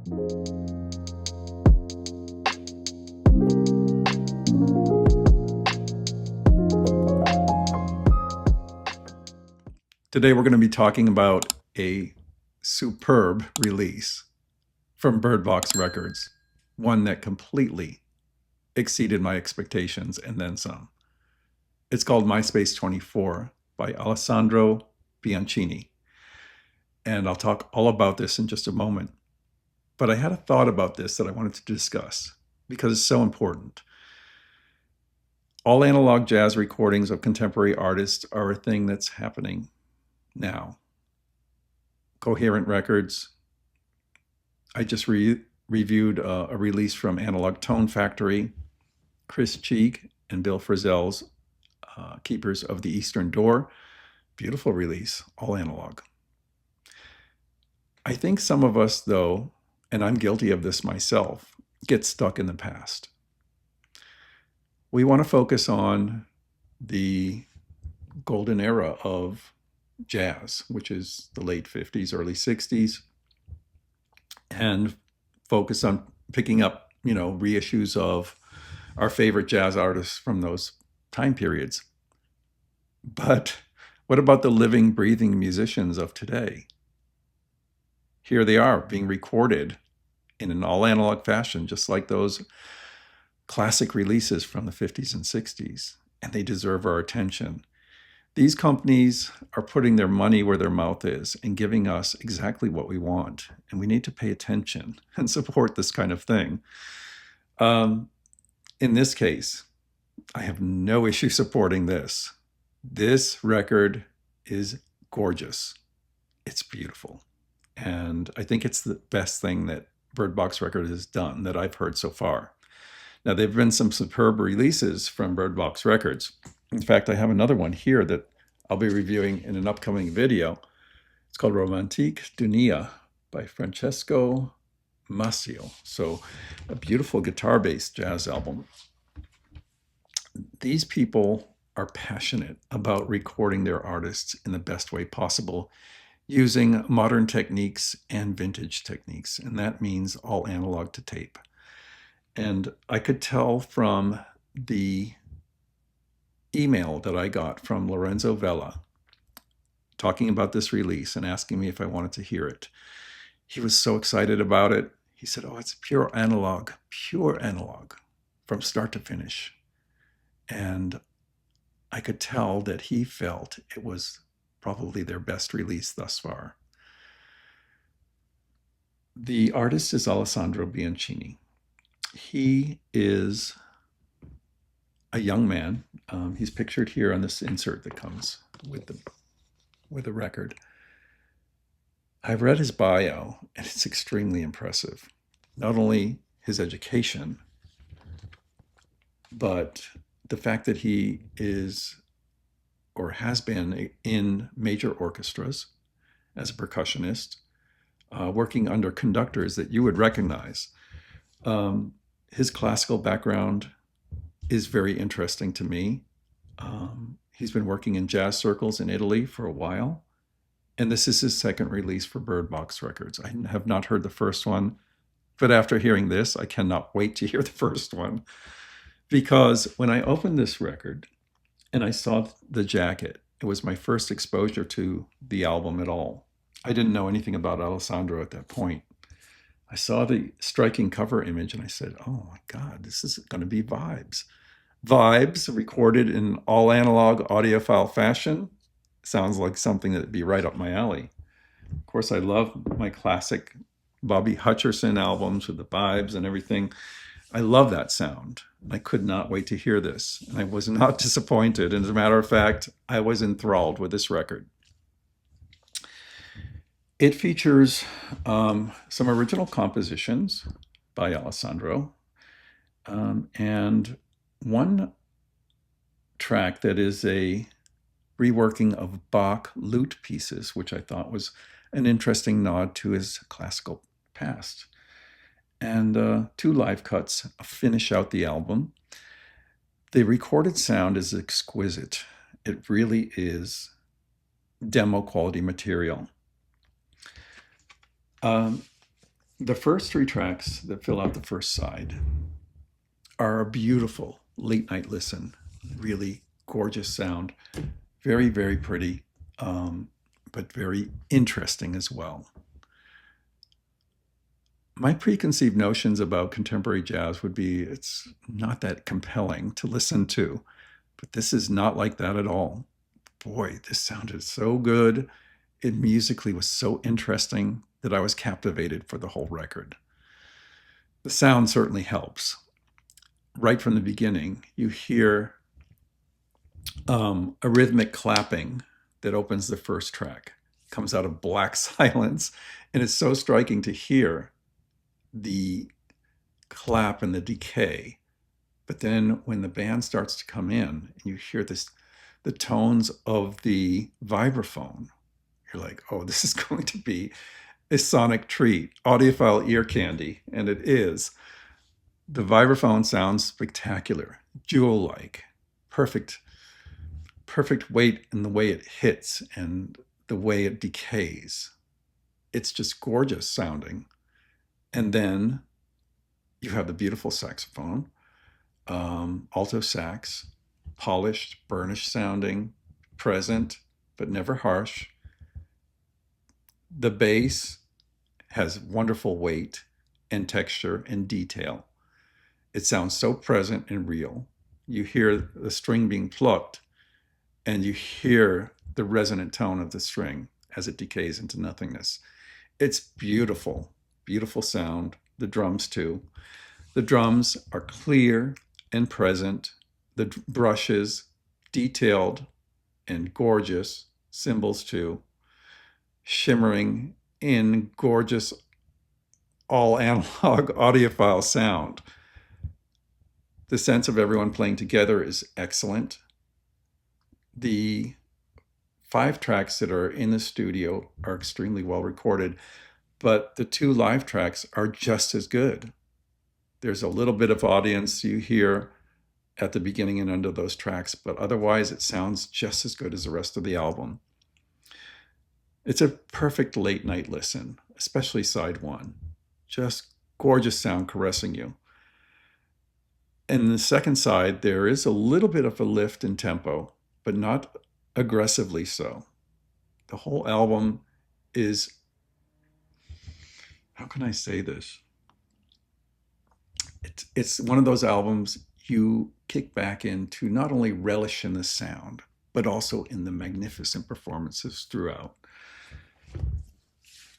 Today we're going to be talking about a superb release from Birdbox Records, one that completely exceeded my expectations and then some. It's called MySpace 24 by Alessandro Bianchini. And I'll talk all about this in just a moment. But I had a thought about this that I wanted to discuss because it's so important. All analog jazz recordings of contemporary artists are a thing that's happening now. Coherent Records. I just reviewed a release from Analog Tone Factory, Chris Cheek and Bill Frisell's Keepers of the Eastern Door. Beautiful release, all analog. I think some of us, though, and I'm guilty of this myself, get stuck in the past. We want to focus on the golden era of jazz, which is the late 50s, early 60s, and focus on picking up, reissues of our favorite jazz artists from those time periods. But what about the living, breathing musicians of today? Here they are being recorded in an all analog fashion, just like those classic releases from the 50s and 60s, and they deserve our attention. These companies are putting their money where their mouth is and giving us exactly what we want. And we need to pay attention and support this kind of thing. In this case, I have no issue supporting this. This record is gorgeous. It's beautiful. And I think it's the best thing that Birdbox Records has done that I've heard so far. Now, there have been some superb releases from Birdbox Records. In fact, I have another one here that I'll be reviewing in an upcoming video. It's called Romantique Dunia by Francesco Mascio. So a beautiful guitar-based jazz album. These people are passionate about recording their artists in the best way possible using modern techniques and vintage techniques. And that means all analog to tape. And I could tell from the email that I got from Lorenzo Vella talking about this release and asking me if I wanted to hear it. He was so excited about it. He said, "Oh, it's pure analog from start to finish." And I could tell that he felt it was probably their best release thus far. The artist is Alessandro Bianchini. He is a young man. He's pictured here on this insert that comes with the record. I've read his bio, and it's extremely impressive. Not only his education, but the fact that he is or has been in major orchestras as a percussionist, working under conductors that you would recognize. His classical background is very interesting to me. He's been working in jazz circles in Italy for a while, and this is his second release for Birdbox Records. I have not heard the first one, but after hearing this, I cannot wait to hear the first one, because when I opened this record and I saw the jacket, it was my first exposure to the album at all. I didn't know anything about Alessandro at that point. I saw the striking cover image and I said, "Oh my God, this is going to be vibes." Vibes recorded in all analog audiophile fashion. Sounds like something that'd be right up my alley. Of course, I love my classic Bobby Hutcherson albums with the vibes and everything. I love that sound. I could not wait to hear this. And I was not disappointed. And as a matter of fact, I was enthralled with this record. It features some original compositions by Alessandro, and one track that is a reworking of Bach lute pieces, which I thought was an interesting nod to his classical past. And 2 live cuts finish out the album. The recorded sound is exquisite. It really is demo quality material. The first three tracks that fill out the first side are a beautiful late night listen, really gorgeous sound, very, very pretty, but very interesting as well. My preconceived notions about contemporary jazz would be it's not that compelling to listen to, but this is not like that at all. Boy, this sounded so good. It musically was so interesting that I was captivated for the whole record. The sound certainly helps. Right from the beginning, you hear a rhythmic clapping that opens the first track, comes out of black silence, and it's so striking to hear the clap and the decay. But then when the band starts to come in and you hear the tones of the vibraphone, you're like, oh, this is going to be a sonic treat, audiophile ear candy, and it is. The vibraphone sounds spectacular, jewel-like, perfect weight in the way it hits and the way it decays. It's just gorgeous sounding. And then you have the beautiful saxophone, alto sax, polished, burnished sounding, present, but never harsh. The bass has wonderful weight and texture and detail. It sounds so present and real. You hear the string being plucked and you hear the resonant tone of the string as it decays into nothingness. It's beautiful, beautiful sound. The drums too. The drums are clear and present. The brushes, detailed and gorgeous. Cymbals too. Shimmering in gorgeous, all analog audiophile sound. The sense of everyone playing together is excellent. The 5 tracks that are in the studio are extremely well recorded, but the 2 live tracks are just as good. There's a little bit of audience you hear at the beginning and end of those tracks, but otherwise it sounds just as good as the rest of the album. It's a perfect late night listen, especially side 1. Just gorgeous sound caressing you. And the second side, there is a little bit of a lift in tempo, but not aggressively so. The whole album is, how can I say this? It's one of those albums you kick back into not only relish in the sound, but also in the magnificent performances throughout.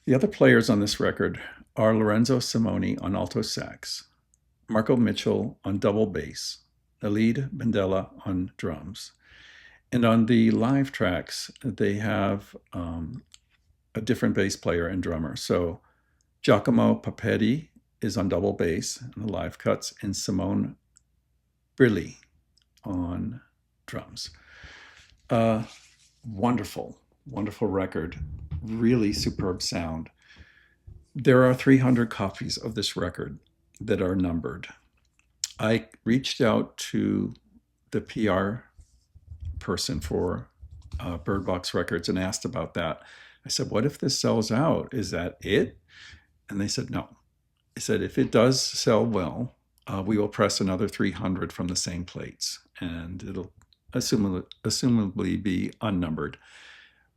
The other players on this record are Lorenzo Simoni on alto sax, Marco Mitchell on double bass, Khalid Bendela on drums. And on the live tracks, they have a different bass player and drummer. So Giacomo Papetti is on double bass in the live cuts, and Simone Brilli on drums. Wonderful, wonderful record. Really superb sound. There are 300 copies of this record that are numbered. I reached out to the PR person for Birdbox Records and asked about that. I said, what if this sells out? Is that it? And they said, no. I said, if it does sell well, we will press another 300 from the same plates, and it'll assumably be unnumbered.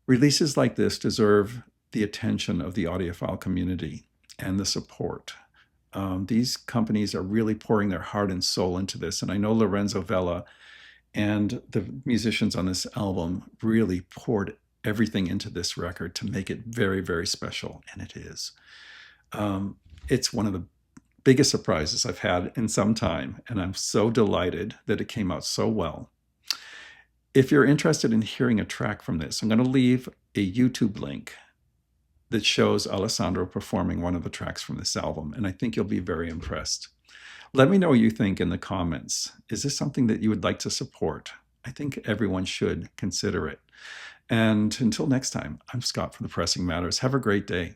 Releases like this deserve the attention of the audiophile community and the support. These companies are really pouring their heart and soul into this, and I know Lorenzo Vella and the musicians on this album really poured everything into this record to make it very, very special, and it is. It's one of the biggest surprises I've had in some time, and I'm so delighted that it came out so well. If you're interested in hearing a track from this, I'm going to leave a YouTube link that shows Alessandro performing one of the tracks from this album, and I think you'll be very impressed. Let me know what you think in the comments. Is this something that you would like to support? I think everyone should consider it. And until next time, I'm Scott from The Pressing Matters. Have a great day.